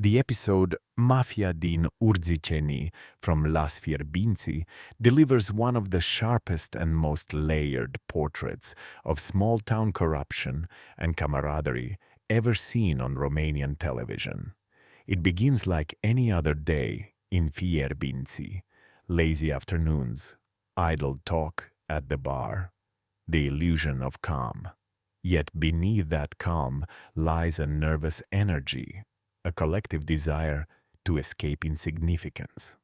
The episode Mafia din Urziceni from Las Fierbinți delivers one of the sharpest and most layered portraits of small-town corruption and camaraderie ever seen on Romanian television. It begins like any other day in Fierbinți, lazy afternoons, idle talk at the bar, the illusion of calm. Yet beneath that calm lies a nervous energy, a collective desire to escape insignificance.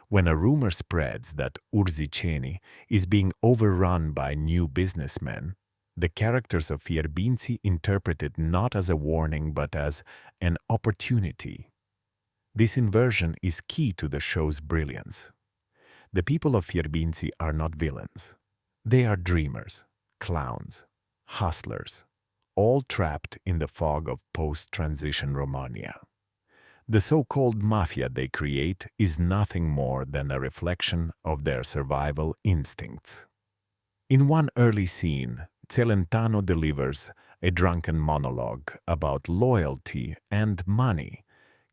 When a rumor spreads that Urziceni is being overrun by new businessmen, the characters of Fierbinți interpret it not as a warning but as an opportunity. This inversion is key to the show's brilliance. The people of Fierbinți are not villains. They are dreamers, clowns, hustlers, all trapped in the fog of post-transition Romania. The so-called mafia they create is nothing more than a reflection of their survival instincts. In one early scene, Celentano delivers a drunken monologue about loyalty and money,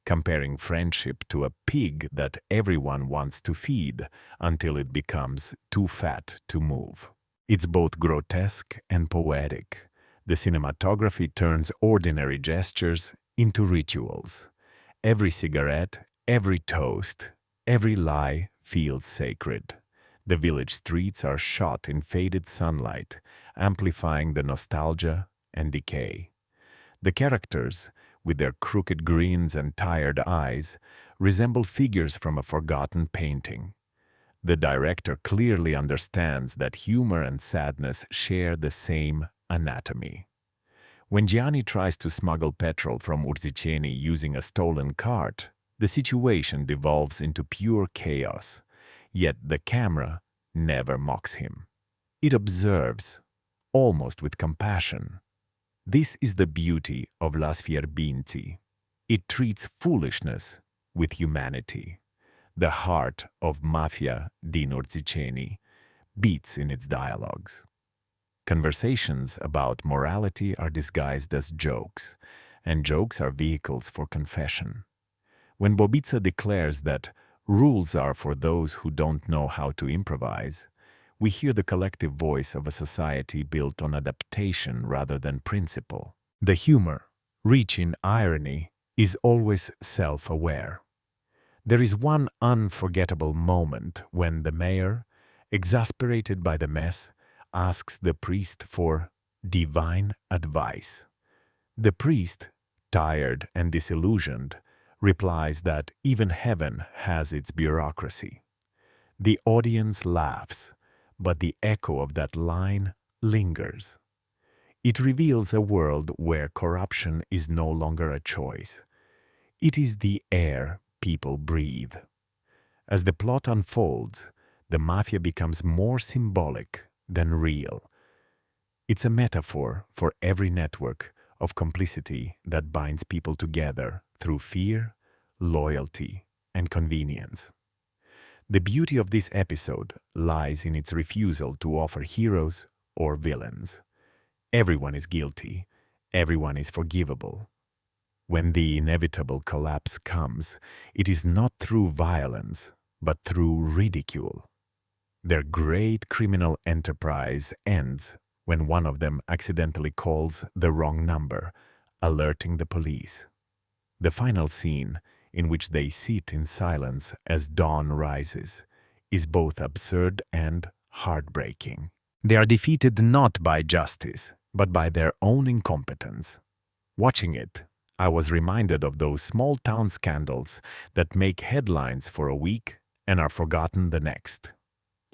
comparing friendship to a pig that everyone wants to feed until it becomes too fat to move. It's both grotesque and poetic. The cinematography turns ordinary gestures into rituals. Every cigarette, every toast, every lie feels sacred. The village streets are shot in faded sunlight, amplifying the nostalgia and decay. The characters, with their crooked grins and tired eyes, resemble figures from a forgotten painting. The director clearly understands that humor and sadness share the same anatomy. When Gianni tries to smuggle petrol from Urziceni using a stolen cart, the situation devolves into pure chaos, yet the camera never mocks him. It observes, almost with compassion. This is the beauty of Las Fierbinți. It treats foolishness with humanity. The heart of Mafia din Urziceni beats in its dialogues. Conversations about morality are disguised as jokes, and jokes are vehicles for confession. When Bobița declares that rules are for those who don't know how to improvise, we hear the collective voice of a society built on adaptation rather than principle. The humor, rich in irony, is always self-aware. There is one unforgettable moment when the mayor, exasperated by the mess, asks the priest for divine advice. The priest, tired and disillusioned, replies that even heaven has its bureaucracy. The audience laughs, but the echo of that line lingers. It reveals a world where corruption is no longer a choice. It is the air people breathe. As the plot unfolds, the mafia becomes more symbolic than real. It's a metaphor for every network of complicity that binds people together through fear, loyalty, and convenience. The beauty of this episode lies in its refusal to offer heroes or villains. Everyone is guilty, everyone is forgivable. When the inevitable collapse comes, it is not through violence, but through ridicule. Their great criminal enterprise ends when one of them accidentally calls the wrong number, alerting the police. The final scene, in which they sit in silence as dawn rises, is both absurd and heartbreaking. They are defeated not by justice, but by their own incompetence. Watching it, I was reminded of those small-town scandals that make headlines for a week and are forgotten the next.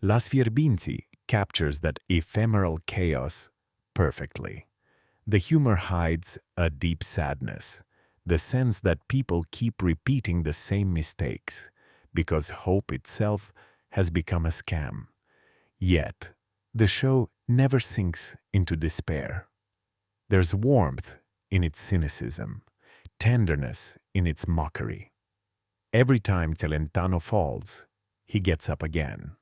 Las Fierbinți captures that ephemeral chaos perfectly. The humor hides a deep sadness, the sense that people keep repeating the same mistakes, because hope itself has become a scam. Yet, the show never sinks into despair. There's warmth in its cynicism, tenderness in its mockery. Every time Celentano falls, he gets up again.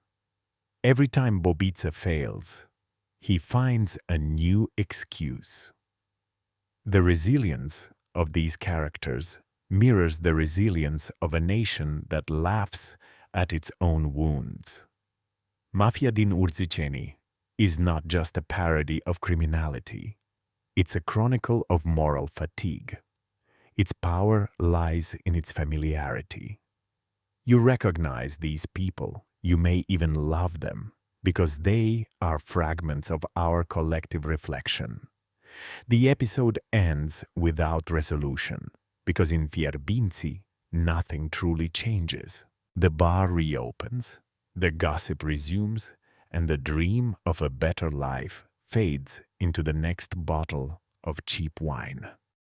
Every time Bobița fails, he finds a new excuse. The resilience of these characters mirrors the resilience of a nation that laughs at its own wounds. Mafia din Urziceni is not just a parody of criminality. It's a chronicle of moral fatigue. Its power lies in its familiarity. You recognize these people, you may even love them, because they are fragments of our collective reflection. The episode ends without resolution, because in Fierbinți, nothing truly changes. The bar reopens, the gossip resumes, and the dream of a better life fades into the next bottle of cheap wine.